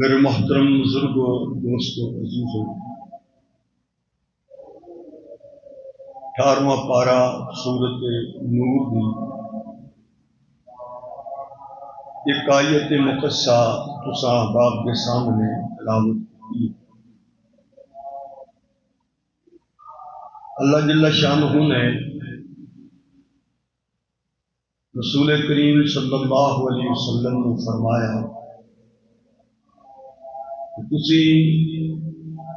میرے محترم بزرگوں، دوستوں، عزیزوں، 18واں پارہ سورت نور دی ایک آیت مقدسہ تساں احباب کے سامنے تلاوت کی۔ اللہ جل شانہ نے رسول کریم صلی اللہ علیہ وسلم نے فرمایا کہ تسی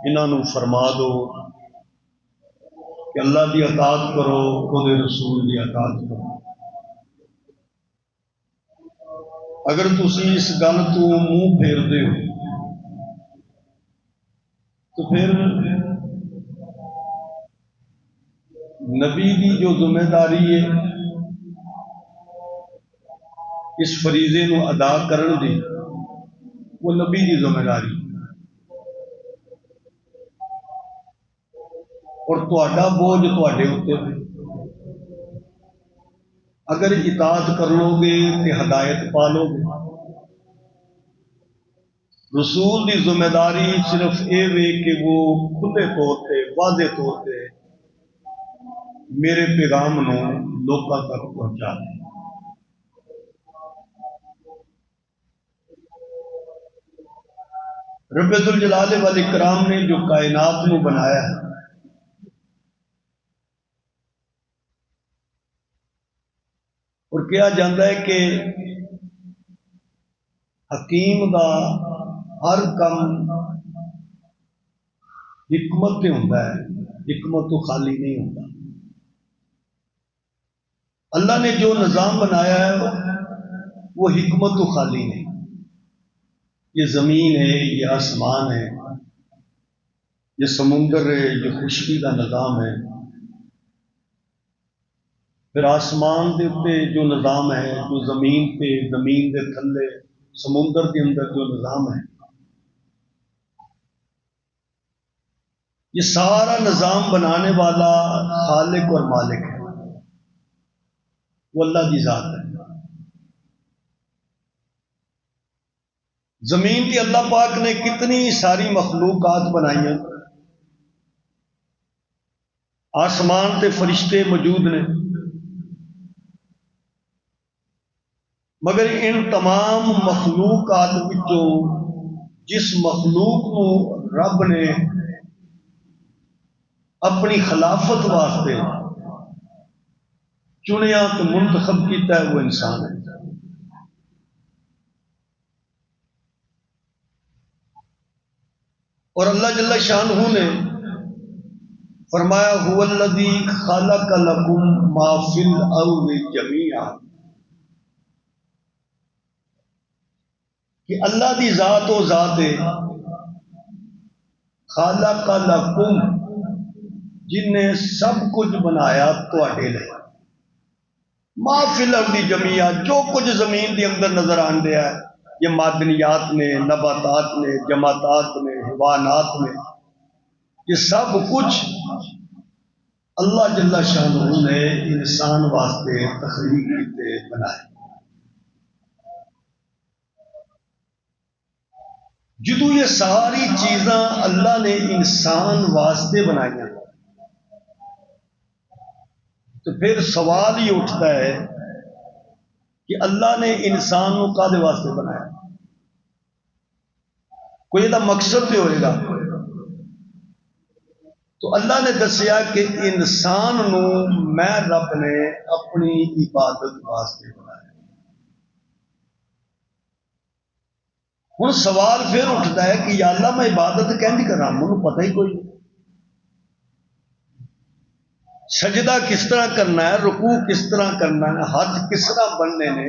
انہاں نوں فرما دو کہ اللہ دی اطاعت کرو، خود رسول دی اطاعت کرو۔ اگر تسی اس گل تو منہ پھیر دے ہو تو پھر نبی دی جو ذمہ داری ہے اس فریضے نو ادا کرن دی، وہ نبی دی ذمہ داری اور تہاڈا بوجھ تہاڈے اوتے۔ اگر اطاعت کر لو گے تو ہدایت پا لو گے۔ رسول دی ذمہ داری صرف یہ وے کہ وہ کھلے طور پہ واضح طور پہ میرے پیغام نو لوکاں تک پہنچا دے۔ رب ذوالجلال والاکرام نے جو کائنات نو بنایا ہے، اور کہا جاتا ہے کہ حکیم دا ہر کم حکمت تے ہوندا ہے، حکمت تو خالی نہیں ہوتا۔ اللہ نے جو نظام بنایا ہے وہ حکمت تو خالی نہیں۔ یہ زمین ہے، یہ آسمان ہے، یہ سمندر ہے، یہ خشکی کا نظام ہے، پھر آسمان دے اوپر جو نظام ہے، جو زمین پہ، زمین دے تھلے، سمندر کے اندر جو نظام ہے، یہ سارا نظام بنانے والا خالق اور مالک ہے، وہ اللہ کی ذات ہے۔ زمین کی اللہ پاک نے کتنی ساری مخلوقات بنائی ہیں، آسمان تے فرشتے موجود نے، مگر ان تمام مخلوقات وچوں جس مخلوق کو رب نے اپنی خلافت واسطے چنیا تو منتخب کیتا ہے، وہ انسان ہے۔ اور اللہ جل شانہ نے فرمایا هو الذی خلق لکم ما فی الارض جمیعا، کہ اللہ دی ذات و ذات ہے خالق لکم، جن نے سب کچھ بنایا تواڈے لئی، ما فی الارض جمیعا، جو کچھ زمین کے اندر نظر آن دیا ہے، یہ معدنیات نے، نباتات نے، جماعتات نے، حیوانات نے، یہ سب کچھ اللہ جل شانہ نے انسان واسطے تخلیق کیتے بنائے۔ جدو یہ ساری چیزاں اللہ نے انسان واسطے بنائیاں تو پھر سوال ہی اٹھتا ہے کہ اللہ نے انسان کو کادے واسطے بنایا؟ کوئی یہ مقصد تو ہوئے گا۔ تو اللہ نے دسیا کہ انسان نو میں رب نے اپنی عبادت واسطے بنایا۔ ہن سوال پھر اٹھتا ہے کہ یا اللہ میں عبادت کینج کراں، مجھے پتہ ہی کوئی نہیں۔ سجدہ کس طرح کرنا ہے، رکوع کس طرح کرنا ہے، ہاتھ کس طرح بننے نے،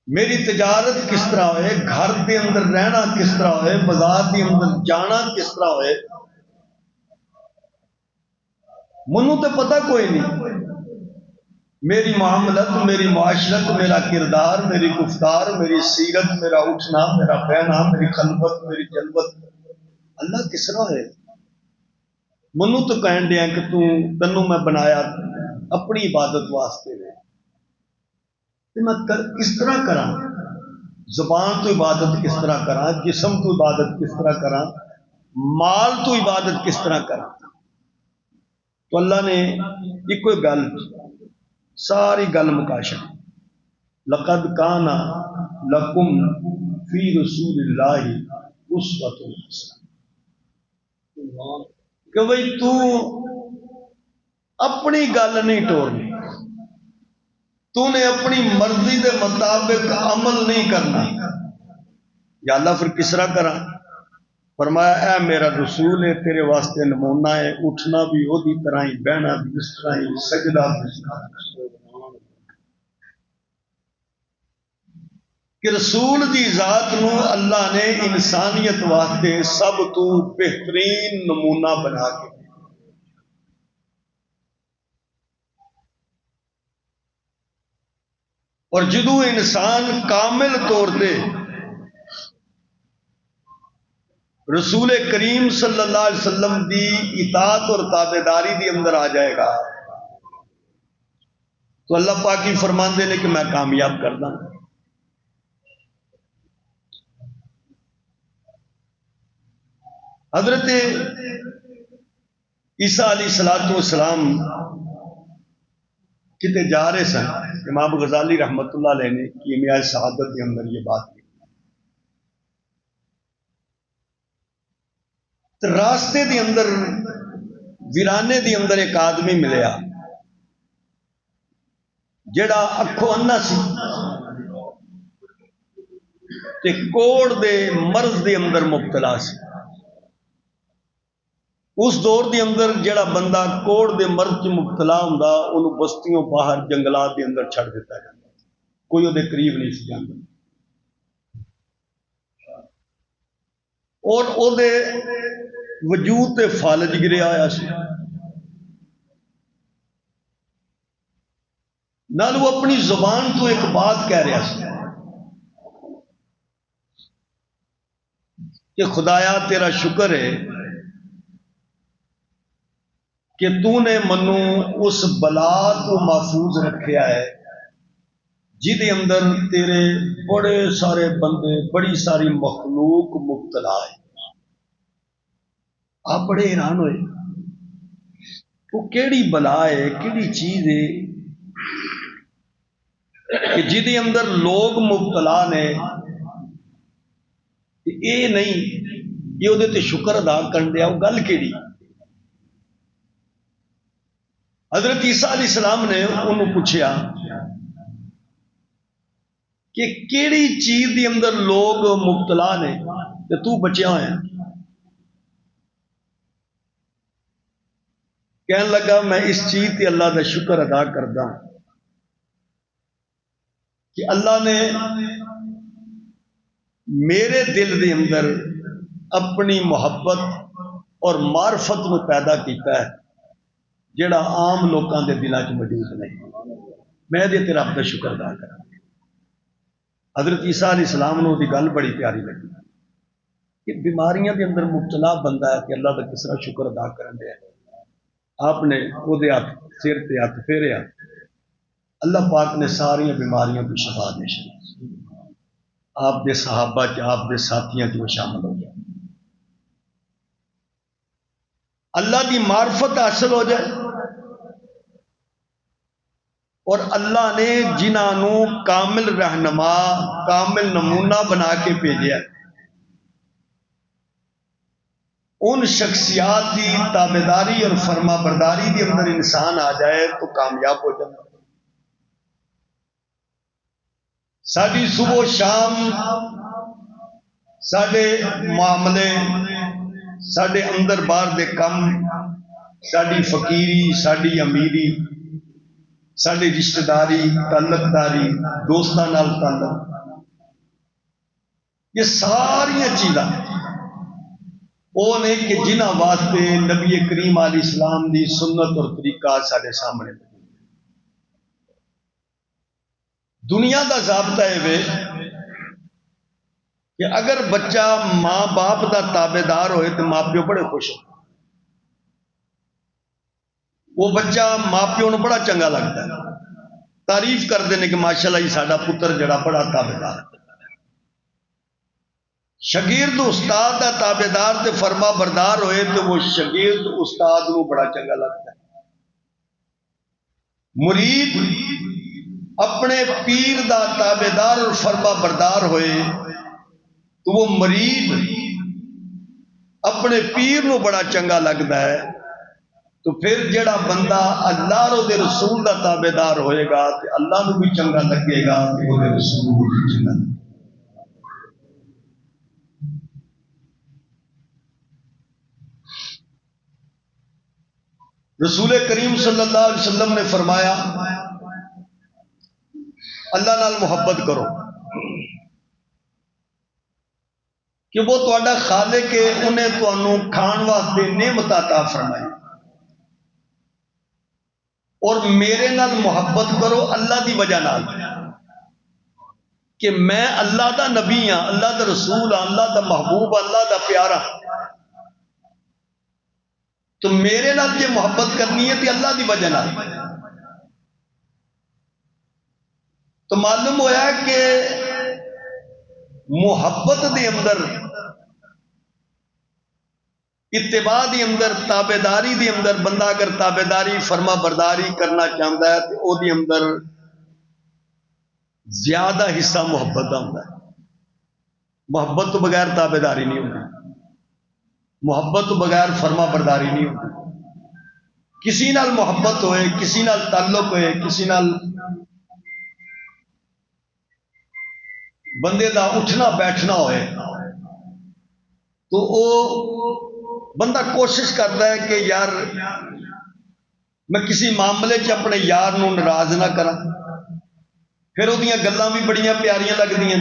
میری تجارت کس طرح ہوئے، گھر کے اندر رہنا کس طرح ہوئے، بازار کے اندر جانا کس طرح ہوئے، منو تو پتہ کوئی نہیں۔ میری معاملت، میری معاشرت، میرا کردار، میری گفتار، میری سیرت، میرا اٹھنا، میرا بہنا، میری خلوت، میری جلوت، اللہ کس طرح ہے؟ منو تو کہن دیا کہ تنوں میں بنایا اپنی عبادت واسطے نے، تو میں کس طرح کراں؟ زبان تو عبادت کس طرح کراں، جسم تو عبادت کس طرح کراں، مال تو عبادت کس طرح کراں؟ تو اللہ نے ایک کوئی گل ساری گل مکاشا، لقد کان لکم فی رسول اللہ اسوۃ حسنہ، کہ بھئی تو اپنی گل نہیں ٹورنی، تو نے اپنی مرضی دے مطابق عمل نہیں کرنا، یا اللہ پھر کس طرح کرا؟ فرمایا اے میرا رسول ہے، تیرے واسطے نمونہ ہے، اٹھنا بھی وہی طرح ہی، بہنا بھی اس طرح ہی، سجدہ بھی اس طرح ہی۔ کہ رسول دی ذات نو اللہ نے انسانیت واسطے سب تو بہترین نمونہ بنا کے، اور جدو انسان کامل طور پہ رسول کریم صلی اللہ علیہ وسلم دی اطاعت اور تابعداری دی اندر آ جائے گا تو اللہ پاک ہی فرماندے نے کہ میں کامیاب کر دوں۔ حضرت عیسیٰ علیہ السلام کتے جا رہے سن، امام غزالی رحمت اللہ علیہ نے کیمیائے سعادت کے اندر یہ بات کی، تو راستے دی اندر ویرانے دی اندر ایک آدمی ملیا جڑا اکھوں انا سی تے کوڑ دے مرض دے اندر مبتلا سی۔ اس دور دے اندر جڑا بندہ کوڑ دے مرض چ مبتلا ہوندا انہوں بستیوں باہر جنگلات دے اندر چھڑ دیتا جاتا، کوئی وہ قریب نہیں سی جاندا، اور او دے وجود تے فالج گریا آیا سی، نال وہ اپنی زبان تو ایک بات کہہ رہا سی کہ خدایا تیرا شکر ہے کہ تو نے منو اس بلا تو محفوظ رکھیا ہے جہدے اندر تیرے بڑے سارے بندے، بڑی ساری مخلوق مبتلا ہے۔ آپ بڑے حیران ہوئے وہ کیڑی بلا ہے، کیڑی چیز ہے کہ جہدے اندر لوگ مبتلا نے، اے نہیں یہ وہ تے شکر ادا کرن دیا، وہ گل کیڑی؟ حضرت عیسیٰ علیہ السلام نے انہوں پوچھیا کہ کیڑی چیز دی اندر لوگ مبتلا نے تے تو بچیا ہوا ہے؟ کہنے لگا میں اس چیز تے اللہ دا شکر ادا کردا ہوں کہ اللہ نے میرے دل دے اندر اپنی محبت اور معرفت میں پیدا کیتا ہے جڑا عام لوکاں دے دلاں چ موجود نہیں، میں دے تے رب دا شکر ادا کراں۔ حضرت عیسیٰ علیہ السلام نے دی گل بڑی پیاری لگی کہ بیماریاں دے اندر مبتلا بندہ ہے کہ اللہ دا کس طرح شکر ادا کرن دیا۔ آپ نے وہ دے ہاتھ سر تے ہاتھ پھیریا، اللہ پاک نے ساری بیماریاں کو شفا دے چڑی، آپ دے صحابہ چ آپ دے ساتھیاں چ وہ شامل ہو گیا، اللہ دی معرفت حاصل ہو جائے، اور اللہ نے جنہوں کامل رہنما، کامل نمونہ بنا کے بھیجا، ان شخصیات کی تابعداری اور فرما برداری کے اندر انسان آ جائے تو کامیاب ہو جائے۔ ساری صبح شام سارے معاملے، سارے اندر باہر دے کم، ساری فقیری، ساری امیری، ساری رشتہ داری، تعلق داری، دوستاں نال تعلق، یہ ساری چیزاں وہ نے کہ جنہ واسطے نبی کریم علیہ السلام دی سنت اور طریقہ سارے سامنے۔ دنیا دا ضابطہ ہے کہ اگر بچہ ماں باپ دا تابع دار ہوئے تو ماں پیو بڑے خوش ہو، وہ بچہ ماں پیو بڑا چنگا لگتا ہے، تعریف کرتے ہیں کہ ماشاءاللہ یہ ساڈا پتر جڑا بڑا تابع دار ہے۔ شگرد استاد کا تابے دار تے فرما بردار ہوئے تو وہ شگرد استاد کو بڑا چنگا لگتا ہے. مرید اپنے پیر دا تابے دار اور فرما بردار ہوئے تو وہ مرید اپنے پیر نو بڑا چنگا لگتا ہے. تو پھر جڑا بندہ اللہ رو دے رسول دا تابے دار ہوئے گا تو اللہ نو بھی چنگا لگے گا تو وہ دے رسول نو بھی چنگا لگے گا. رسول کریم صلی اللہ علیہ وسلم نے فرمایا اللہ نال محبت کرو کہ وہ تہاڈا خالق ہے، انہیں تانوں کھان واسطے نعمت عطا فرمائی. اور میرے نال محبت کرو اللہ دی وجہ نال کہ میں اللہ دا نبی ہاں، اللہ دا رسول ہاں، اللہ دا محبوب ہاں، اللہ دا پیارا. تو میرے نال یہ محبت کرنی ہے تو اللہ دی وجہ نال. تو معلوم ہویا کہ محبت دے اندر، اتباع دی اندر، تابے داری دی اندر بندہ اگر تابے داری فرما برداری کرنا چاہتا ہے تو او دی اندر زیادہ حصہ محبت دا ہوتا ہے. محبت تو بغیر تابے داری نہیں ہوتی، محبت تو بغیر فرما برداری نہیں ہوتی. کسی نال محبت ہوئے، کسی نال تعلق ہوئے، کسی نال بندے دا اٹھنا بیٹھنا ہوئے تو او بندہ کوشش کرتا ہے کہ یار میں کسی معاملے چ اپنے یار نو ناراض نہ کرا. پھر وہ گلاں بھی بڑیاں پیاریاں لگدیاں،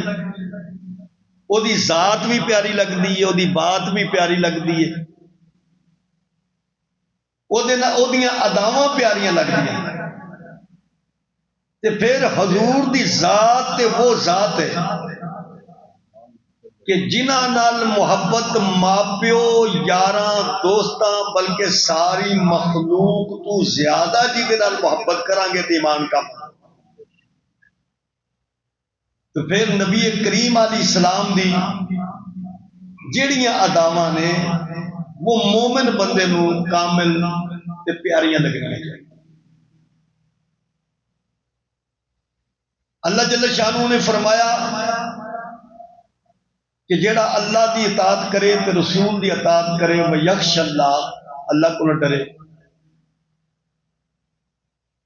وہ دی ذات بھی پیاری لگتی ہے، وہ دی بات بھی پیاری لگتی ہے، وہ دیاں اداواں پیاریاں لگتی ہیں. تے پھر حضور دی ذات تے وہ ذات ہے کہ جنہاں نال محبت ماپیو یاراں دوستاں بلکہ ساری مخلوق تو زیادہ جہدے نال محبت کران گے تے ایمان کا. تو پھر نبی کریم علیہ السلام دی جڑیاں اداواں نے وہ مومن بندے نو کامل تے پیاریاں لگنیاں چاہیے. اللہ جل شانہ نے فرمایا کہ جیڑا اللہ دی اطاعت کرے تے رسول دی اطاعت کرے وہ یخش اللہ کو نہ ڈرے،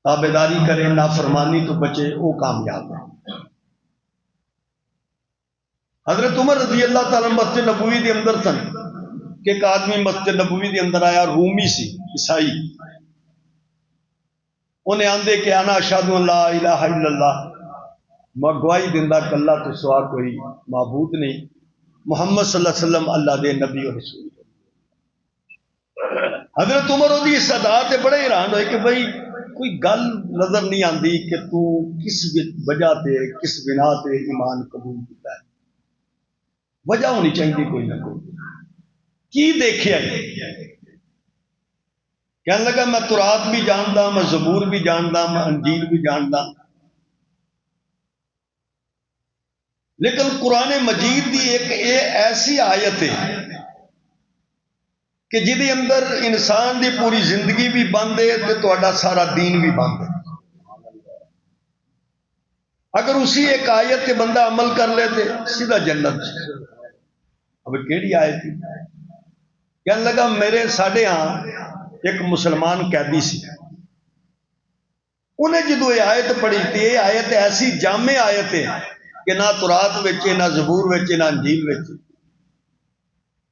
تابعداری کرے نافرمانی تو بچے، وہ کامیاب ہے. حضرت عمر رضی اللہ تعالیٰ مسجد نبوی دے اندر سن کہ ایک آدمی مسجد نبوی دے اندر آیا، رومی سی، عیسائی. انہیں آندے کہ انا اشہد ان لا الہ الا اللہ، میں گواہی دیندا کہ اللہ تو سوا کوئی معبود نہیں، محمد صلی اللہ علیہ وسلم اللہ دے نبی و رسول. حضرت عمر دی اس ادا تے بڑے حیران ہوئے کہ بھئی کوئی گل نظر نہیں آندی کہ تو کس وجہ تے کس بنا تے ایمان قبول کیتا ہے. وجہ ہونی چاہیے کوئی نہ کوئی. کی دیکھیا کہنے لگا میں تورات بھی جاندا، میں زبور بھی جاندا، میں انجیل بھی جاندا، لیکن قرآن مجید دی ایک ایسی آیت ہے کہ جدی اندر انسان دی پوری زندگی بھی بند ہے تو تہاڈا سارا دین بھی بند ہے. اگر اسی ایک آیت تے بندہ عمل کر لے تے سیدھا جنت. اب کیڑی آیت تھی؟ کہنے لگا میرے ساڈے ہاں ایک مسلمان قیدی سی، انہیں جدو یہ آیت پڑھی تھی، یہ آیت ایسی جامع آیت ہے کہ نہ تورات وچے، نہ زبور وچے، نہ انجیل وچے،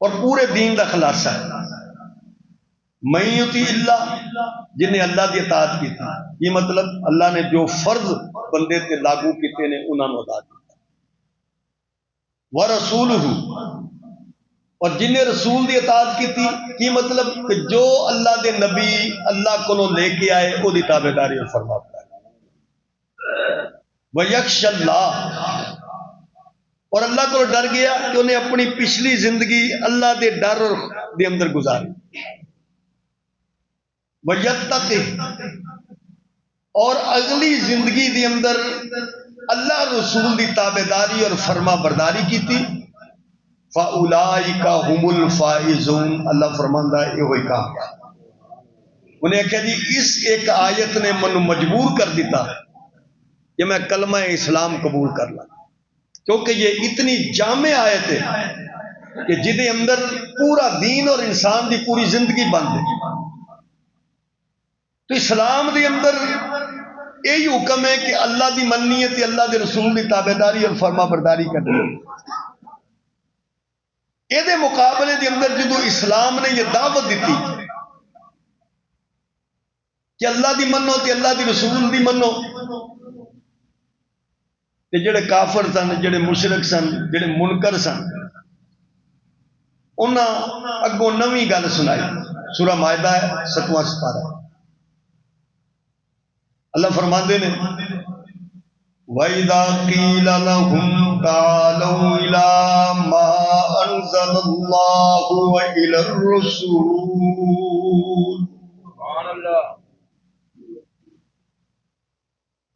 اور پورے دین دا خلاصہ ہے. من یطیع اللہ، جنہیں اللہ دی اطاعت کی تھی. یہ مطلب اللہ نے جو فرض بندے تے لاگو کیتے نے انہاں نوں ادا کیتا. ورسولہ، اور جنہیں رسول دی اطاعت کی تھی. کی مطلب کہ جو اللہ دے نبی اللہ کو لے کے آئے وہ دی تابعداری اور فرما برداری. وَيَخْشَ اللَّهَ، اور اللہ کو ڈر گیا کہ انہیں اپنی پچھلی زندگی اللہ دے ڈر دے اندر گزاری. وَيَتَّقِ، اور اگلی زندگی دے اندر اللہ رسول دی تابعداری اور فرما برداری کی تھی. فَأُولَئِكَ هُمُ الْفَائِزُونَ، اللہ فرماندا ہے یہ ہوئی کامیاب۔ انہیں کہا جی اس ایک آیت نے منو مجبور کر دیتا کہ میں کلمہ اسلام قبول کر لا، کیونکہ یہ اتنی جامع آیت ہے کہ جدے اندر پورا دین اور انسان دی پوری زندگی بند ہے۔ تو اسلام دے اندر یہی حکم ہے کہ اللہ دی مننی ہے تے اللہ دے رسول دی تابعداری اور فرما برداری کرنی۔ یہ دے مقابلے دے اندر جدو اسلام نے یہ دعوت دیتی کہ اللہ دی منو تے اللہ دی رسول دی منو، تے جڑے کافر سن، جڑے مشرک سن، جڑے منکر سن، انہاں اگوں نویں گل سنائی۔ سورہ مائدہ ہے 7واں سپارہ، اللہ فرماندے نے وَإِذَا قِيلَ لَهُمْ تَعَالَوْا إِلَى مَا أَنزَلَ اللَّهُ وَإِلَى الرَّسُولِ،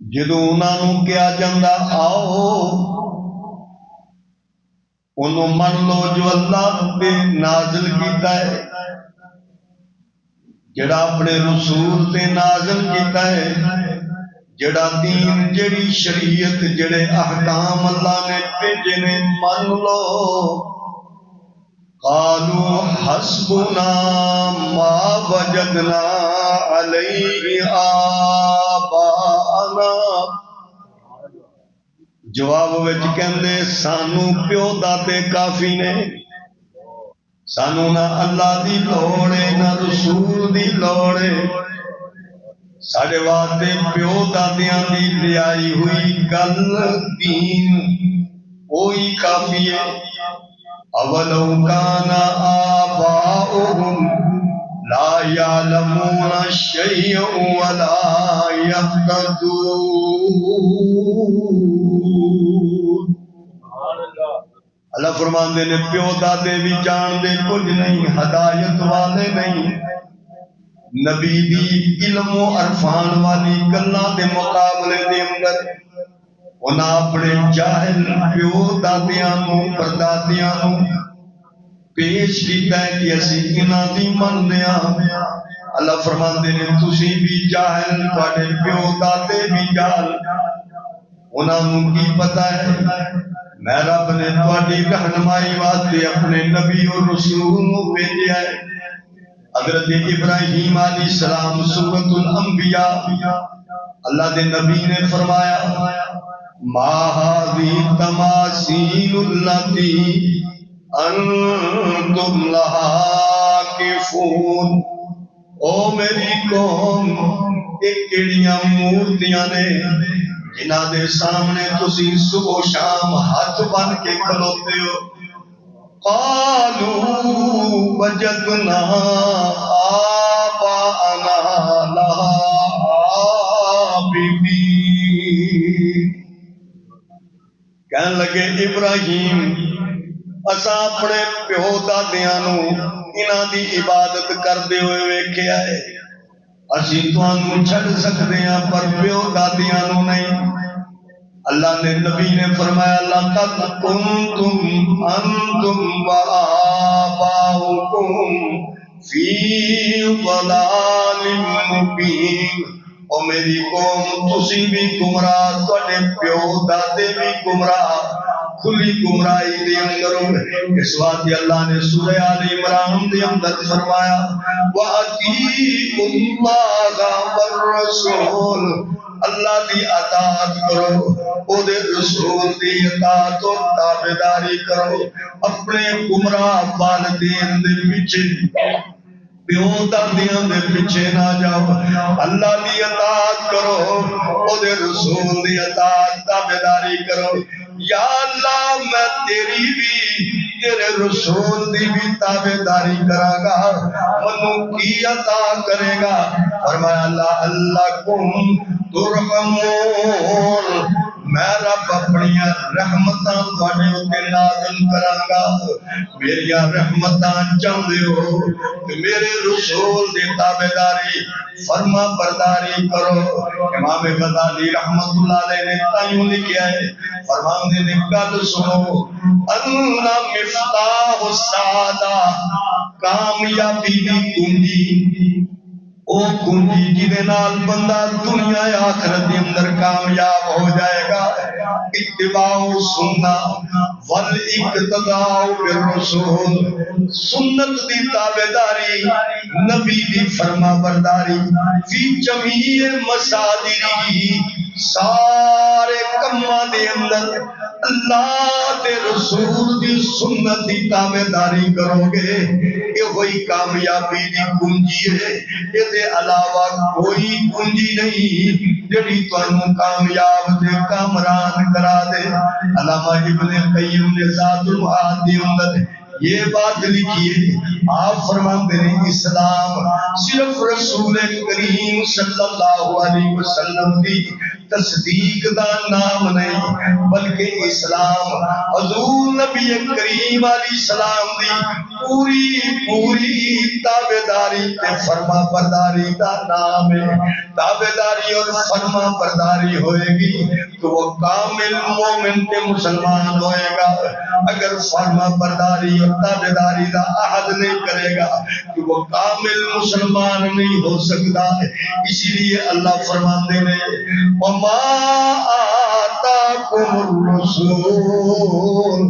جدوں انہاں نوں کہا جاندا آؤ انہوں من لو جو اللہ نے نازل کیتا ہے، جڑا اپنے رسول تے نازل کیتا ہے، جڑا دین، جڑی شریعت، جڑے احکام اللہ نے بھیجے نے من لو۔ قالوا حسبنا ما وجدنا علیہ آباءنا، جواب وچ کہندے سانو پیو دادے کافی نے، سانو نہ اللہ دی لوڑ ہے نہ رسول دی لوڑ ہے، ساڈے واسطے پیو دادیاں دی لیائی ہوئی گل دین وہی کافی ہے۔ اولو کان آباؤہم لا یعلمون شیئا ولا یہتدون، اللہ فرماندے نے پیو دادے بھی جان دے کچھ نہیں، ہدایت والے نہیں، نبی دی علم و عرفان والی گلاں دے مقابلے دے اندر انہاں اپنے جاہل پیو دادیاں نوں پردادیاں نوں پیش کیتا ہے کہ اسی انہاں دی مندے ہاں۔ اللہ فرماندے نے تسی بھی جاہل، تواڈے پیو دادے بھی جاہل، انہاں نوں کی پتہ ہے میں رب نے تواڈی رہنمائی واسطے اپنے نبی اور رسول نوں بھیجیا ہے۔ حضرت ابراہیم علیہ السلام سورۃ الانبیاء اللہ دے نبی نے فرمایا ما هذه التماثيل التي انتم لها عاکفون، او میری قوم ایک کیڑیاں مورتیاں نے جنہاں دے سامنے تسی صبح و شام ہاتھ بن کے کھلوتے ہو۔ قالوا وجدنا آباءنا لها عابدین، کہنے لگے ابراہیم اساں اپنے پیو دادیاں نوں انہاں دی عبادت کردے ہوئے ویکھیا ہے، اسی تانوں چھڈ سکدے ہاں پر پیو دادیاں نوں نہیں۔ اللہ نے نبی نے فرمایا لَقَدْ كُنْتُمْ أَنْتُمْ وَآبَاؤُكُمْ فِي ضَلَالٍ مُبِينٍ، او میری قوم تسی بھی گمراہ، تواڈے پیو دادے بھی گمراہ، کھلی گمراہی دے اندر ہوئے۔ اس واسطے اللہ نے سورہ آل عمران دے اندر فرمایا وَأَطِیعُوا اللَّهَ وَالرَّسُولَ، اللہ دی اطاعت کرو، او دے رسول دی اطاعت و تابعداری کرو، اپنے گمراہ والدین دے پیچھے پیو دادیاں دے پیچھے نہ جاؤ، اللہ دی اطاعت کرو، او دے رسول دی اطاعت تابعداری کرو۔ یا اللہ میں تیری بھی تیرے رسول دی بھی تابعداری کراں گا، منوں کی عطا کرے گا؟ فرمایا لعلکم ترحمون، میں رب اپنی رحمتاں تواڈے اُتے نازل کراں گا. میری رحمتاں چاہندے ہو کہ میرے رسول دی تابعداری فرما برداری کرو. امام غزالی رحمت اللہ علیہ نے تائیوں لکھا ہے، فرماندے نے گل سنو، اللہ مفتاح السعادہ، کامیابی دی کنجی او کنجی جدے نال بندہ دنیا آخرت کے اندر کامیاب ہو جائے گا، اتباع سننا والاقتداء بالرسول، سنت دی تابعداری، نبی دی فرما برداری، فی جمیع مسادری، سارے کماں دے اندر اللہ دے رسول دی سنت دی تابعداری کرو گے، یہ وہی کامیابی دی کنجی ہے. یہ دے علاوہ کوئی کنجی نہیں جڑی تانوں کامیاب تے کامران کرا دے. علامہ ابن قیم نے ذات المعاد کے اندر یہ بات لکھی ہے، آپ فرماتے ہیں اسلام صرف رسول کریم صلی اللہ علیہ وسلم کی تصدیق دا نام نہیں، بلکہ اسلام حضور نبی کریم علیہ السلام دی پوری تابعداری تے فرما برداری دا نام ہے. تابعداری اور فرما برداری ہوئے گی تو وہ کامل مومن تے مسلمان ہوئے گا. اگر فرما برداری اور تابعداری دا عہد نہیں کرے گا تو وہ کامل مسلمان نہیں ہو سکتا. اسی لیے اللہ فرماندے نے وما آتاکم الرسول،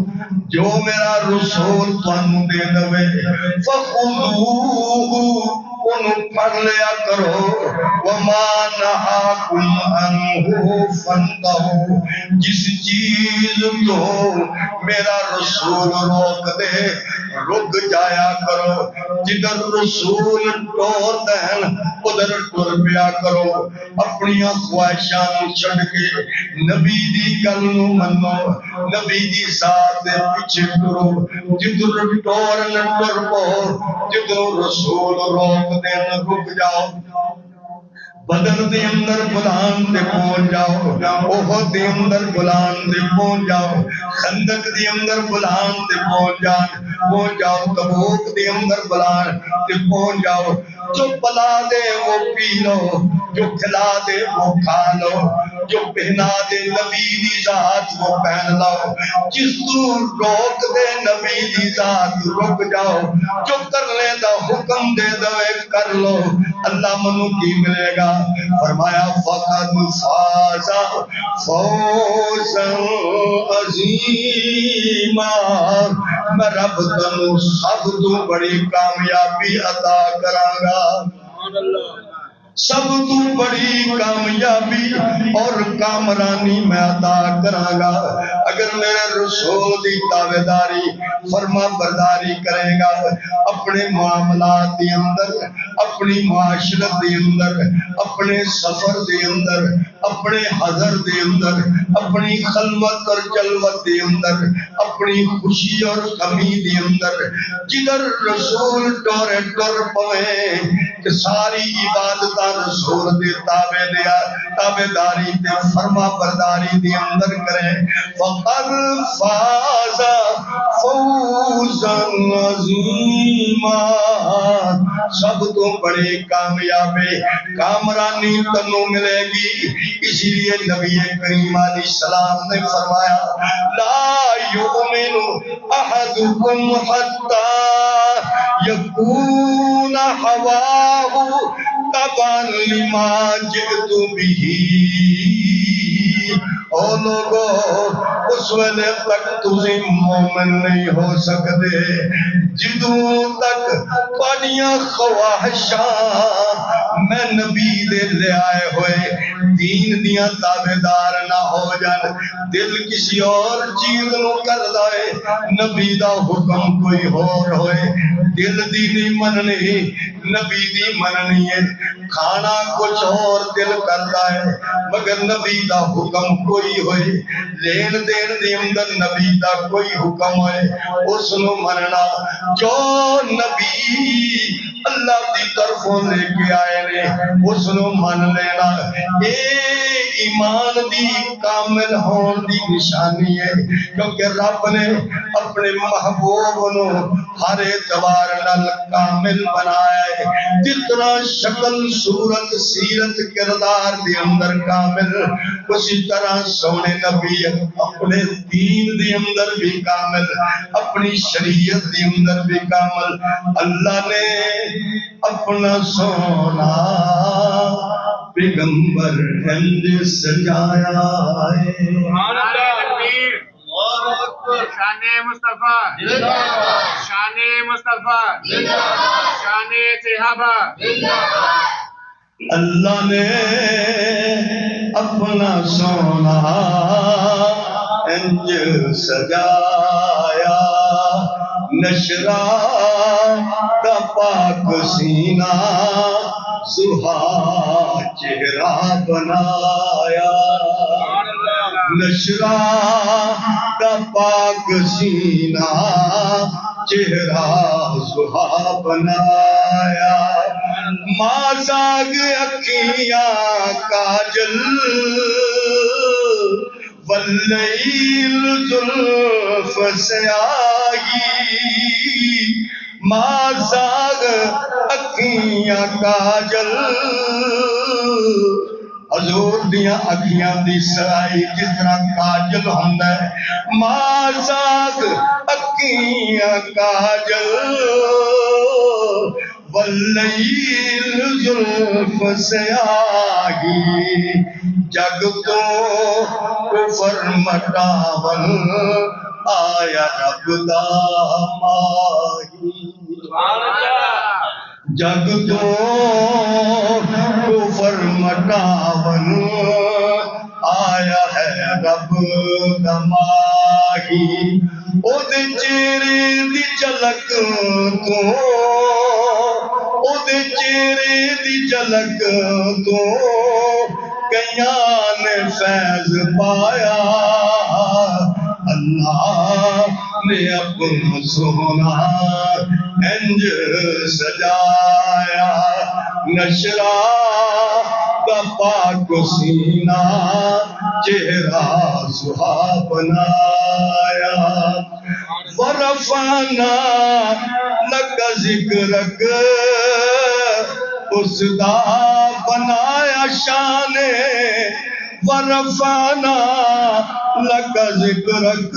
جو میرا رسول تانوں دے دے فخذوہ، انہوں پڑھ لیا کرو. وما نہاکم عنہ فانتہوا، جس چیز تو میرا رسول روک دے رک جایا کرو. جدھر رسول ٹور دین ادھر ٹر پیا کرو. اپنی خواہشاں چھڑ کے نبی دی گل نو منو، نبی دی ذات دے پیچھے ٹرو. جدھر ٹور نہ ٹر پو، جدھر رسول روک دین رک جاؤ. بدر دے اندر بلان دے پہنچ جاؤ، احد دے اندر بلان دے پہنچ جاؤ، خندق دے اندر بلان دے پہنچ جاؤ، تبوک دے اندر بلان دے پہنچ جاؤ. جو پلا دے وہ پی لو، جو کھلا دے وہ کھا لو، جو پہنا دے نبی دی ذات وہ پہن لو. جس تو روک دے نبی دی ذات رک جاؤ، جو کرنے دا حکم دے دوے کر لو. اللہ منو کی ملے گا؟ فرمایا فقد فاز فوزا عظیما، میں رب تنو سب تو بڑی کامیابی عطا کراں گا. سب تو بڑی کامیابی اور کامرانی میں عطا کراں گا اگر میرے رسول دی تابعداری فرما برداری کرے گا. اپنے معاملات دی اندر، اپنی معاشرت دی اندر، اپنے سفر دی اندر، اپنے حضر دے اندر، اپنی خلوت اور جلوت دے اندر، اپنی خوشی اور غمی دے اندر جدھر رسول ٹورے ٹر پوے کہ ساری عبادت رسول دے تابعداری تے فرما برداری دے اندر کرے. فقد فاز فوزا عظیما، سب تو بڑی کامیابی کامرانی تنو ملے گی. اسی لیے نبی کریم علیہ السلام نے فرمایا لا یؤمن احدکم حتی یکون ہواہ تبعا لما جئت بہ. او لوگو اس ویلے تک تسی مومن نہیں ہو سکتے جدوں تک پانیاں خواہشاں میں نبی دے لے آئے ہوئے دین دیاں تابعدار نہ ہو جان. دل کسی اور چیز نو کر دائے، نبی دا حکم کوئی اور ہوئے، دل دی نہیں مننی نبی دی مننی ہے کھانا کچھ اور دل کرتا ہے مگر نبی دا حکم کوئی ہوئے لین دین دی اندر نبی دا کوئی حکم ہوئے اس نو مننا جو نبی اللہ دی طرفوں لے کے آئے نے اس نو من لینا اے ایمان دی کامل ہون دی نشانی ہے کیونکہ رب نے اپنے محبوب نو ہر اعتبار نال کامل بنایا ہے جتنا شکل صورت سیرت کردار دی اندر کامل اسی طرح سونے نبی اپنے دین دی اندر بھی کامل اپنی شریعت دی اندر بھی کامل اللہ نے اپنا سونا پیغمبر ہند سجایا ہے شان مصطفیٰ شان مصطفیٰ شان صحابہ اللہ نے اپنا سونا انج سجایا نشرا کا پاک سینہ سہا چہرہ بنایا نشرا کا پاک سینہ چہرہ سہا بنایا مازاگ اکھیاں کاجل واللیل زلف سیاہی مازاگ اکھیاں کاجل حضور دیاں اکھیاں دی سرائی جس طرح کاجل ہوندہ ہے مازاگ اکھیاں کاجل واللیل زلف سیاہی جگ تو کفر مٹاون آیا رب دا ماہی جگ تو کفر مٹاون آیا ہے رب دا ماہی او دے چہرے دی جھلک تو او دے چہرے دی جھلک تو کئیاں نے فیض پایا اللہ نے اپنا سونا انج سجایا نشرا کا پاک سینہ چہرہ سہا بنایا ورفعنا لک ذکرک اس دا بنایا شان ورفعنا لک ذکرک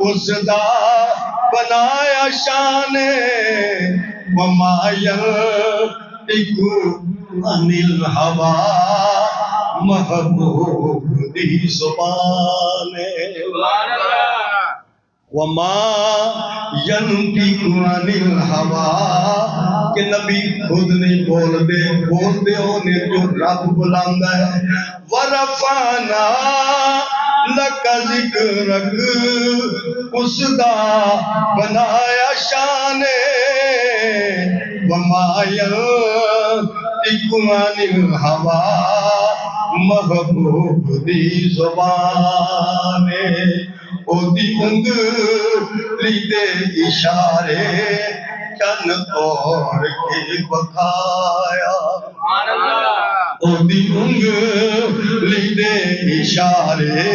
اس دا بنایا شان وما ينطق عن الهوى محبوب دی زبان وما ينطق عن الهوى کہ نبی خود نہیں بول دے ہونے جو رب بلاندا ہے ورفعنا لک ذکرک اس دا بنایا شان وما ينطق عن الهوى محبوب دی زبان او دی انگلی دے اشارے چن توڑ کے بکھایا او دی انگلی دے اشارے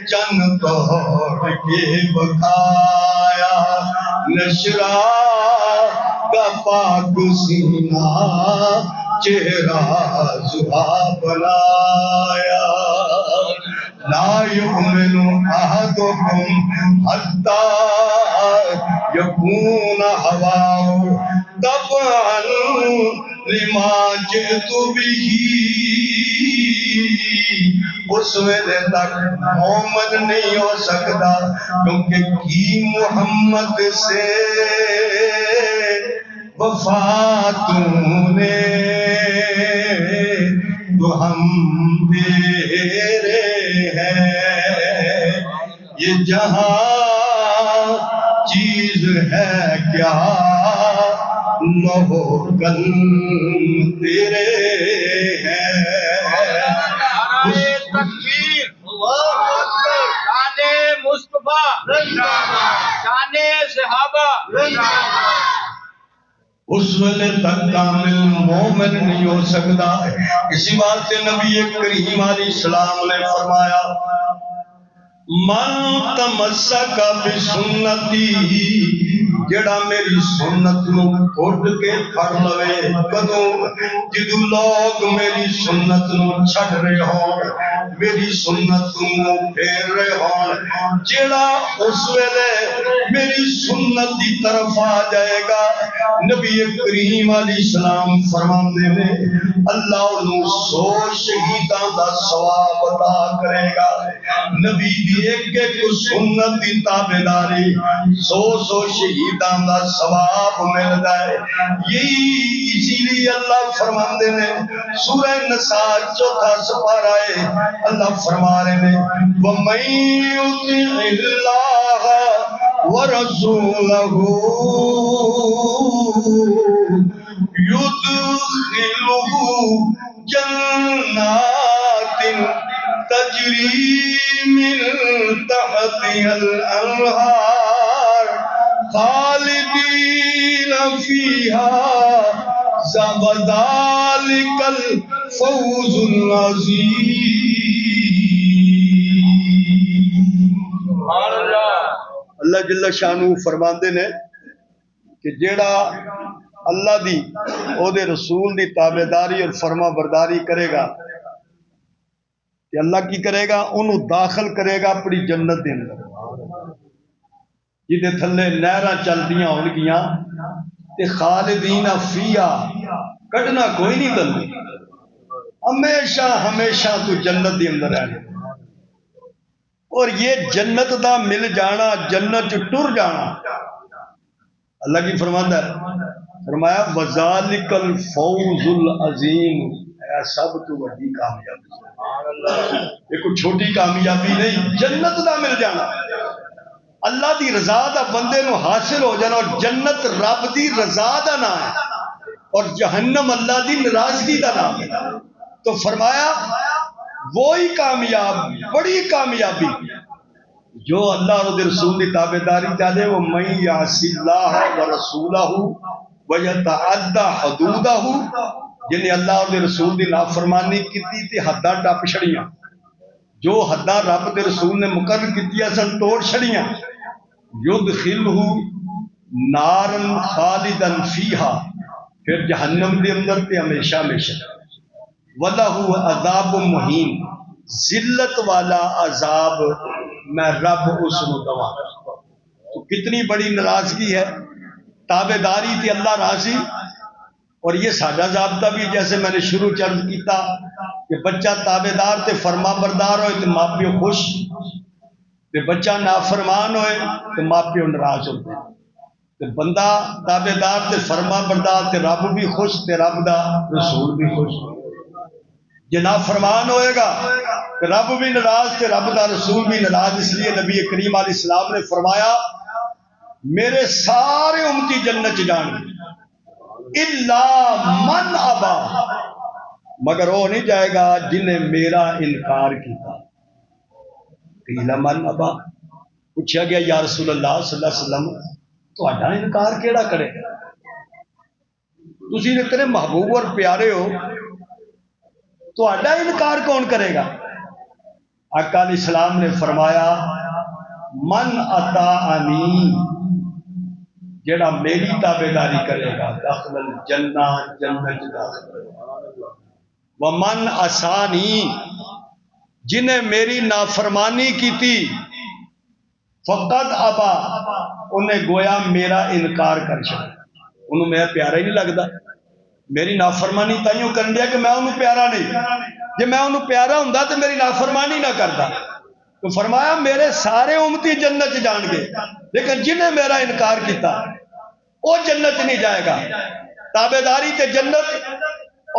چن توڑ کے بکھایا نشرا کا پاک سینہ چہرہ سہا بنایا لا يؤمن أحدكم حتى يكون هواه تبعا لما جئت به اس ویلے تک مومن نہیں ہو سکتا کیونکہ کی محمد سے وفا تو نے تو ہم تیرے ہیں یہ جہاں چیز ہے کیا لو کل تیرے ہیں نعرہ تکبیر، شان مصطفیٰ، شان صحابہ، اس ویلے تک کامل مومن نہیں ہو سکتا. اسی بات سے نبی کریم علیہ السلام نے فرمایا من تمسک بسنتی، جڑا میری سنت نو گھٹ کے پھڑ لوے. کدوں؟ جدوں لوگ میری سنت نو چھڈ رہے ہون، میری سنت نو پھیر رہے ہون، جڑا اس ویلے میری سنت دی طرف آ جائے گا، نبی کریم علیہ السلام فرماندے نے اللہ انہوں 100 شہیداں دا ثواب عطا کرے گا. نبی دی ایک ایک سنت دی تابعداری 100 شہیداں دا ثواب ملدا ہے. یہی اسی لیے اللہ فرماندے نے سورہ نساء 4 سپارہ ہے، اللہ فرما رہے ہیں وَمَن يُطِعِ اللَّهَ وَرَسُولَهُ يُدْخِلْهُ جَنَّاتٍ تجری من تحتها الانہار خالدین فیہا وذالک الفوز العظیم. اللہ جل شانہ فرماندے نے کہ جیڑا اللہ دی او دے رسول دی تابعداری اور فرما برداری کرے گا کہ اللہ کی کرے گا، انہوں داخل کرے گا اپنی جنت دے اندر جدے تھلے نہراں چلدیاں ہون گیاں تے خالدین فیہا، کٹنا کوئی نہیں دلے، ہمیشہ ہمیشہ تو جنت دے اندر رہنا. اور یہ جنت دا مل جانا، جنت ٹر جانا، اللہ کی فرماندہ ہے، فرمایا وَذَلِكَ الْفَوْزُ الْعَظِيمُ، اے سب تو بڑی کامیابی. یہ کوئی چھوٹی کامیابی نہیں، جنت دا مل جانا، اللہ دی رضا دا بندے نو حاصل ہو جانا. اور جنت رب دی رضا دا نام ہے اور جہنم اللہ دی ناراضگی دا نام ہے. تو فرمایا وہی کامیاب، بڑی کامیابی جو اللہ اور رسول کی تابعداری چاہے. وہ من یعص اللہ ورسولہ ویتعدی حدودہ، جنہیں اللہ اور رسول کی نافرمانی کی تے حداں ٹپ چھڑیاں، جو حداں رب دے رسول نے مقرر کیتیاں سن توڑ چھڑیاں. یدخلہ نارا خالدا فیہا، پھر جہنم دے اندر تے ہمیشہ ہمیشہ. وَلَهُ عذاب مہین، ذلت والا عذاب میں رب اس نو دوا. تو کتنی بڑی ناراضگی ہے، تابعداری تے اللہ راضی. اور یہ ساڈا ضابطہ بھی، جیسے میں نے شروع چرد کیتا کہ بچہ تابعدار تے فرما بردار ہوئے تو ماں پیو خوش، تے بچہ نافرمان ہوئے تو ماں پیو ناراض ہوتے. تے بندہ تابعدار تے فرما بردار تے رب بھی خوش تے رب دا رسول بھی خوش. جے نافرمان ہوئے گا تے رب بھی ناراض تے رب دا رسول بھی ناراض. اس لیے نبی کریم علیہ السلام نے فرمایا میرے سارے امتی جنت جان گے الا من ابا، مگر وہ نہیں جائے گا جنہیں میرا انکار کیتا. قیل من ابا، پوچھا گیا یا رسول اللہ صلی اللہ علیہ وسلم تہاڈا انکار کیڑا کرے گا؟ تسی اتنے محبوب اور پیارے ہو، تہاڈا انکار کون کرے گا؟ آقا علیہ السلام نے فرمایا من اطاعنی، جڑا میری تابعداری کرے گا داخل الجنہ، جنت داخل. ومن عصانی، جنہیں میری نافرمانی کی تھی فقط ابا، انہیں گویا میرا انکار کر چھڑا، انہوں میرا پیارا ہی نہیں لگتا. میری نافرمانی تائیوں کرن دیا کہ میں انہوں پیارا نہیں، جی میں انہوں پیارا ہوں تو میری نافرمانی نہ کرتا. تو فرمایا میرے سارے امتی جنت جان گے، لیکن جنہیں میرا انکار کیتا وہ جنت نہیں جائے گا. تابعداری تے جنت،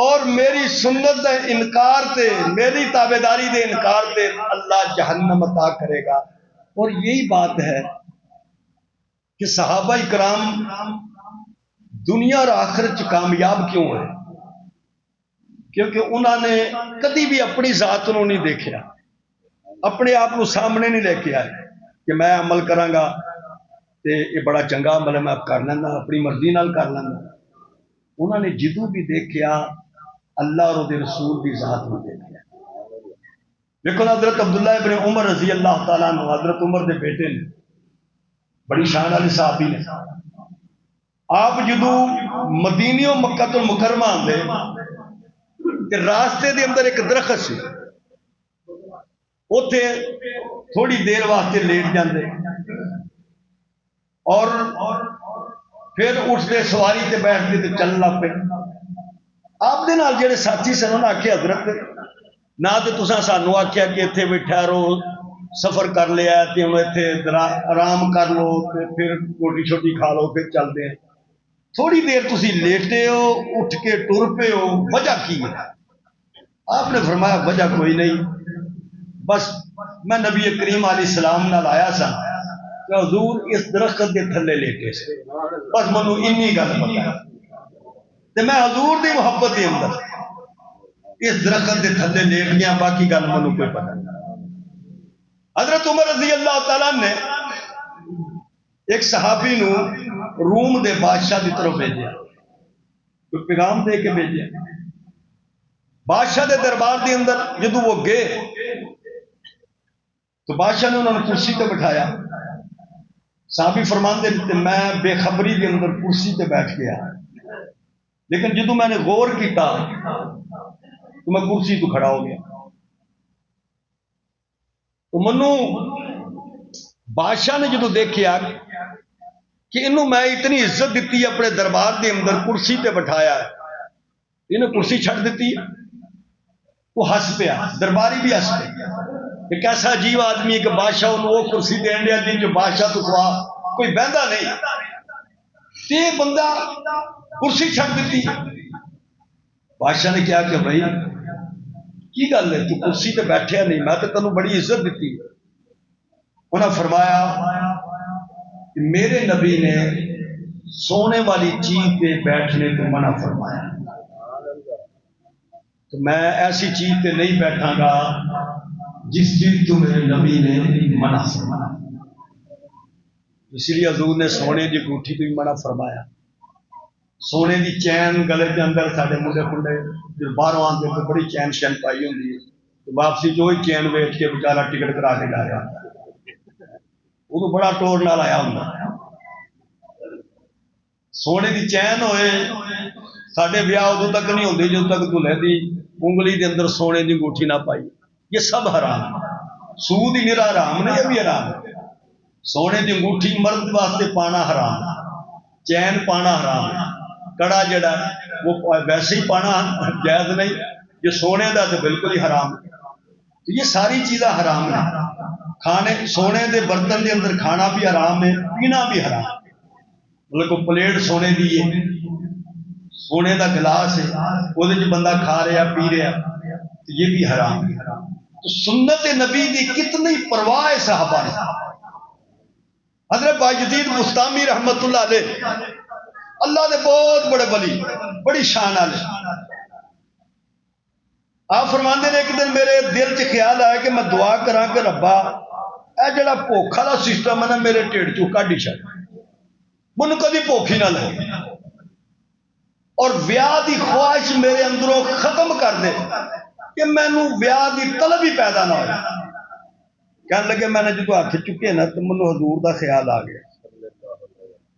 اور میری سنت دے انکار تے، میری تابعداری دے انکار تے اللہ جہنم عطا کرے گا. اور یہی بات ہے کہ صحابہ کرام دنیا اور آخرت کامیاب کیوں ہے؟ کیونکہ انہوں نے کدی بھی اپنی ذات نو نہیں دیکھا، اپنے آپ کو سامنے نہیں لے کے آئے کہ میں عمل کرانگا تے یہ بڑا چنگا عمل ہے، میں کر لینا، اپنی مرضی نال کر لینا۔ انہوں نے جدوں بھی دیکھا اللہ اور دے رسول کی ذات میں دیکھا۔ دیکھو حضرت عبداللہ ابن عمر رضی اللہ تعالیٰ عنہ، حضرت عمر دے بیٹے نے، بڑی شان والی صحابی نے۔ آپ جدو مدینی و مکہ المکرمہ آندے تے راستے دے اندر ایک درخت سی، اوتھے تھوڑی دیر واسطے لیٹ جاندے اور پھر اٹھتے سواری تے بیٹھتے تے چلن لگ پے۔ آپ دے نال جڑے ساتھی سن انہاں آکھیا حضرت نہ تے تساں سانوں آکھیا کہ اتنے بھی ٹھہرو، سفر کر لیا تے ہن اتنے آرام کر لو تے پھر روٹی چھوٹی کھا لو پھر چلتے ہیں، تھوڑی دیر تسی لیٹے ہو اٹھ کے ٹر پے ہو، وجہ کی ہے؟ آپ نے فرمایا وجہ کوئی نہیں، بس میں نبی کریم علیہ السلام نال آیا سا کہ حضور اس درخت کے تھلے لیٹے سے، بس منو اینی گل پتا ہے تے میں حضور دی محبت کے اندر اس درخت کے تھلے لیٹ گیا، باقی گل منو کوئی پتہ نہیں۔ حضرت عمر رضی اللہ تعالیٰ نے ایک صحابی نو روم دے بادشاہ کی طرف بھیجا، کوئی پیغام دے کے بھیجا۔ بادشاہ دے دربار دے اندر جدو وہ گئے تو بادشاہ نے انہوں نے کرسی تے بٹھایا۔ صحابی فرماندے تھے میں بے خبری کے اندر کرسی تے بیٹھ گیا، لیکن جدو میں نے غور کیتا تو میں کرسی تو کھڑا ہو گیا۔ تو منو بادشاہ نے جدو دیکھیا کہ انہوں میں اتنی عزت دیتی اپنے دربار دے اندر کرسی تے بٹھایا ہے، انہیں کرسی چھڑ دیتی، وہ ہس پیا، درباری بھی ہس پیا۔ ایک ایسا عجیب آدمی ہے کہ بادشاہ انہوں وہ کرسی دین دیا جن جو بادشاہ تو خواہ کوئی بہندہ نہیں، تے بندہ کرسی چھڑ دیتی۔ بادشاہ نے کیا کہ بھائی کی گل ہے، تو کرسی تے بیٹھیا نہیں، میں تو تینوں بڑی عزت دیتی۔ انہوں نے فرمایا کہ میرے نبی نے سونے والی چیز پہ بیٹھنے کو منع فرمایا، تو میں ایسی چیز پہ نہیں بیٹھاں گا جس چیز تو میرے نبی نے منع فرمایا۔ اس لیے حضور نے سونے کی انگوٹھی تو بھی منع فرمایا، سونے کی چین گلے کے اندر سارے منڈے کنڈے جو باہروں آتے تو بڑی چین شین پائی ہوتی ہے، تو واپسی جو ہی چین ویچ کے بیچارہ ٹکٹ کرا کے جا رہا وہ تو بڑا ٹور نال آیا ہوں۔ سونے کی چین ہوئے سارے بیاہ ادو تک نہیں ہوتے جدو تک دلہے کی انگلی کے اندر سونے کی انگوٹھی نہ پائی، یہ سب حرام ہے۔ سود ہی میرا حرام نہیں، یہ بھی حرام ہے۔ سونے کی انگوٹھی مرد واسطے پانا حرام ہے، چین پانا حرام ہے، کڑا جڑا وہ ویسے ہی پانا جائز نہیں، جو سونے کا تو بالکل ہی حرام ہے۔ تو یہ ساری چیزیں حرام ہیں، کھانے سونے دے برتن دے اندر کھانا بھی حرام ہے، پینا بھی حرام ہے۔ مطلب کوئی پلیٹ سونے دی ہے، سونے دا گلاس ہے، وہ بندہ کھا رہا پی رہا، تو یہ بھی حرام ہے۔ تو سنت نبی دی کتنی پرواہ ہے صحابہ نے۔ حضرت باجدید بستامی رحمت اللہ علیہ اللہ دے بہت بڑے ولی، بڑی شان والے، آپ فرماندے نے ایک دن میرے دل چ خیال آیا کہ میں دعا کراں کہ ربا اے جڑا بھوک والا سسٹم ہے نا میرے ٹھڈ چوں کڈ ہی چھڈ، مینوں کبھی بھوک ہی نہ لگے، اور ویاہ دی خواہش میرے اندروں ختم کر دے کہ مینوں ویاہ دی طلب ہی پیدا نہ ہو۔ کہنے لگے میں نے جدو ہاتھ چکے نا تو مینوں حضور دا خیال آ گیا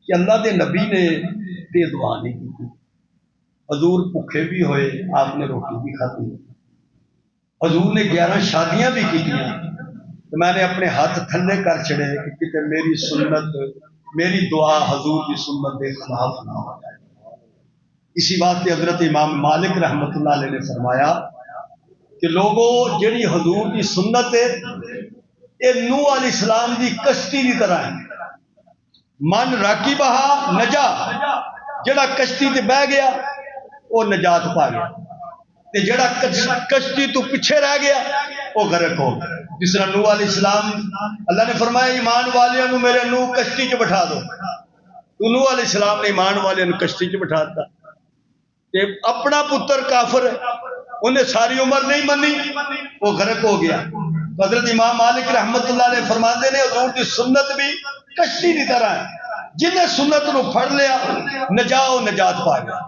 کہ اللہ دے نبی نے یہ دعا نہیں کی، حضور بھوکے بھی ہوئے، آپ نے روٹی بھی کھاتی، حضور نے 11 شادیاں بھی کی، تو میں نے اپنے ہاتھ تھلے کر چھڑے کہ کتے میری سنت میری دعا حضور کی سنت کے خلاف نہ ہو جائے۔ اسی بات پہ حضرت امام مالک رحمت اللہ علیہ نے فرمایا کہ لوگوں جڑی حضور کی سنت ہے یہ نوح علیہ السلام کی کشتی کی طرح ہے، من راکی بہا نجا، جڑا کشتی تے بہ گیا وہ نجات پا گیا، تے جڑا کشتی تو پیچھے رہ گیا وہ غرق ہو گیا۔ جس طرح نوح علیہ السلام اللہ نے فرمایا ایمان والیاں نو میرے نوح کشتی چ بٹھا دو، تو نوح علیہ السلام نے ایمان والے نے کشتی چ بٹھاتا تے اپنا پتر کافر ہے انہیں ساری عمر نہیں منی وہ غرق ہو گیا. حضرت امام مالک رحمت اللہ علیہ فرماتے نے حضور کی سنت بھی کشتی کی طرح ہے جنہیں سنت نو پھڑ لیا نجات پا گیا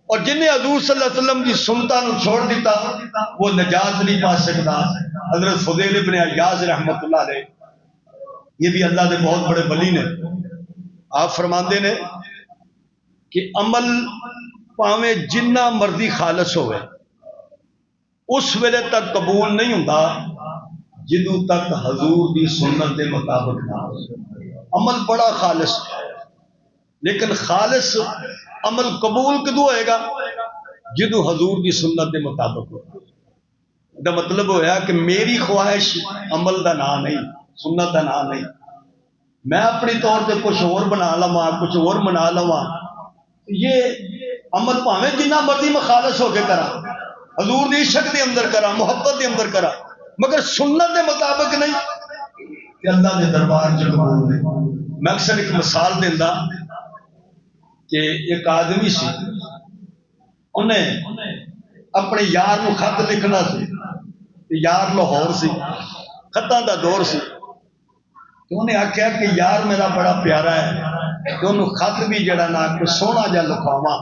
اور جنہیں حضور صلی اللہ علیہ وسلم کی سنتوں نو چھوڑ دیتا وہ نجات نہیں پا سکتا. حضرت فضیل ابن عیاض رحمت اللہ علیہ یہ بھی اللہ کے بہت بڑے ولی نے. آپ فرماندے نے کہ عمل پاویں جنہ مرضی خالص ہوئے اس ویلے تک قبول نہیں ہوتا جدوں تک حضور دی سنت کے مطابق نہ ہو. عمل بڑا خالص لیکن خالص عمل قبول کدو ہوئے گا جدو حضور دی سنت کے مطابق ہو. دا مطلب ہویا کہ میری خواہش عمل دا نام نہیں سنت دا نام نہیں. میں اپنی طور پہ کچھ اور بنا لواں کچھ اور منا لواں یہ عمل پاویں جنہ مرضی میں خالص ہو کے کرا حضور دی عشق دے اندر کرا محبت دے اندر کرا مگر سنت دے مطابق نہیں کہ اللہ دے دربار چ قبول نہیں. میں اکثر ایک مثال دینا کہ ایک آدمی سی انہیں اپنے یار نو خط لکھنا سی یار لاہور سی خطاں دا دور سی تو انہیں آخیا کہ یار میرا بڑا پیارا ہے تو انہوں خط بھی جڑا نا کوئی سونا جا لکھاواں.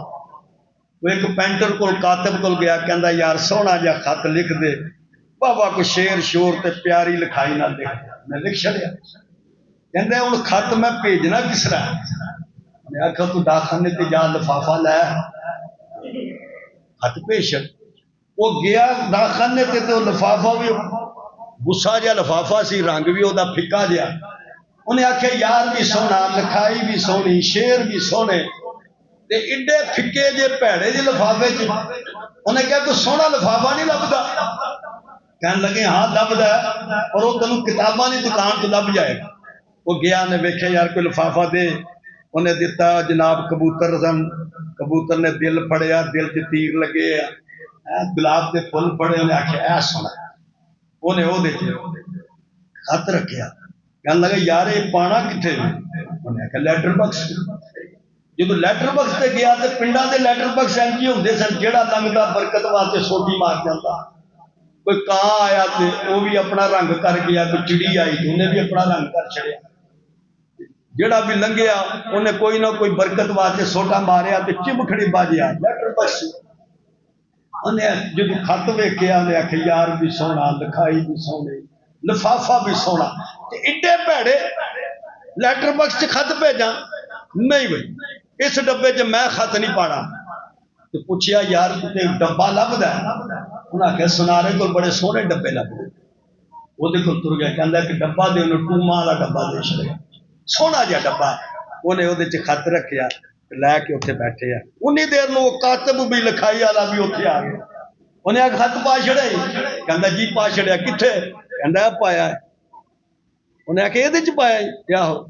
وہ ایک پینٹر کو کاتب کو گیا کہندا یار سونا جا خط لکھ دے بابا کوئی شیر شور تے پیاری لکھائی نہ دے. میں لکھ چھڑیا کہندا ہن خط میں بھیجنا کس طرح. میں آخیا تو ڈاکخانے تے جا لفافہ لے خط بھیج. وہ گیا ڈاکخانے تے تو لفافہ بھی غصہ جا لفافہ سی رنگ بھی وہ پھکا جا. انہیں آخیا یار بھی سونا لکھائی بھی سونی شیر بھی سونے تے ایڈے پھکے جے پیڑے جے لفافے چ. انہیں کہا تو سونا لفافہ نہیں لبدا. کہنے لگے ہاں لبدا ہے اور وہ تینوں کتاباں دی دکان تو لب جائے گا. وہ گیا نے ویکھیا یار کوئی لفافہ دے انہیں دیتا جناب کبوتر سن کبوتر نے دل پڑیا دل چ تیر لگے گلاب کے پھول پڑے انہیں آخیا اے سونا انہیں وہ دیکھے خط رکھیا. کہنے لگا یار یہ پانا کتنے انہیں آخیا لیٹر باکس. جب لیٹر باکس سے گیا تو پنڈا کے لیٹر باکس اینجی ہوندے سن جہاں لنگتا برکت واسطے سوٹی مار جاتا. کوئی کان آیا تو وہ بھی اپنا رنگ کر گیا کوئی چڑی آئی تو انہیں بھی اپنا رنگ کر چھڑیا. جڑا بھی لنگیا انہیں کوئی نہ کوئی برکت واسطے سوٹا ماریا تو چمکڑی باجیا لیٹر باکس. انہیں جب خط ویکھیا انہیں آخیا یار بھی سونا لکھائی بھی سونے لفافہ بھی سونا ایڈے پیڑے لیٹر باکس سے خط بھیجا نہیں بھائی اس ڈبے چ میں خط نہیں پانا. تو پوچھیا یار ڈبا لبدا ہے انہیں آخیا سنارے کو بڑے سونے ڈبے لبدے. وہ تر گیا کہندا کہ ڈبا دے انہوں ٹوما والا ڈبا دے چھڑیا سونا جا ڈبا. انہیں وہ خط رکھیا لے کے اتنے بیٹھے ہیں. انہیں دیر نو کاتب بھی لکھائی والا بھی اتنے آ گیا. انہیں آخ خط پا چھڑے کہندا جی پا چھڑیا کتنے کہندا پایا ہے. انہیں آخیا یہ پایا کیا ہو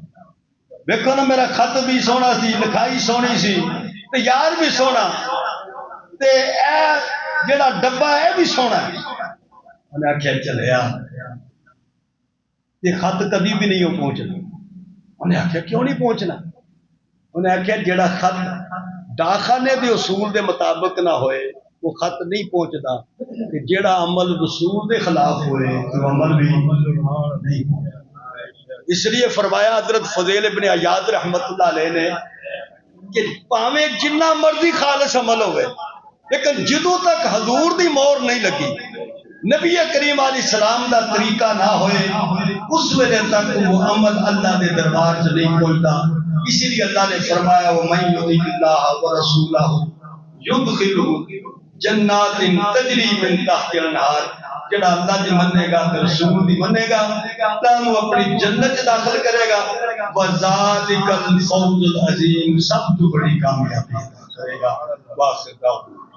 دیکھو نا میرا خط بھی سونا سی لکھائی سونی سی تے یار بھی سونا تے اے جڑا ڈبا ہے بھی سونا. انہیں آخیا چلیا یہ خط کبھی بھی نہیں ہو پہنچنا. انہیں آخیا کیوں نہیں پہنچنا. انہیں آخیا جڑا خط ڈاکخانے دے اصول دے مطابق نہ ہوئے وہ خط نہیں پہنچتا کہ جڑا عمل رسول دے خلاف ہوئے تو عمل بھی نہیں پہنچتا. اس لیے فرمایا حضرت فضیل ابن عیاض رحمت اللہ علیہ نے کہ پاویں جنہ مرضی خالص عمل ہوئے لیکن جدوں تک حضور دی مور نہیں لگی نبی کریم علیہ السلام دا طریقہ نہ ہوئے اس ویلے تک وہ عمل اللہ دے دربار سے نہیں پہنچتا. اسی لیے اللہ نے فرمایا وَمَن يُطِعِ اللَّهَ وَرَسُولَهُ يُدْخِلْهُ جنات تجری من تحت الانہار. جڑا اللہ دی منے گا تے رسول دی منے گا تانوں اپنی جنت داخل کرے گا. وَذَلِكَ الْفَوْزُ الْعَظِيمُ سب تو بڑی کامیابی عطا کرے گا. واخر دعوانا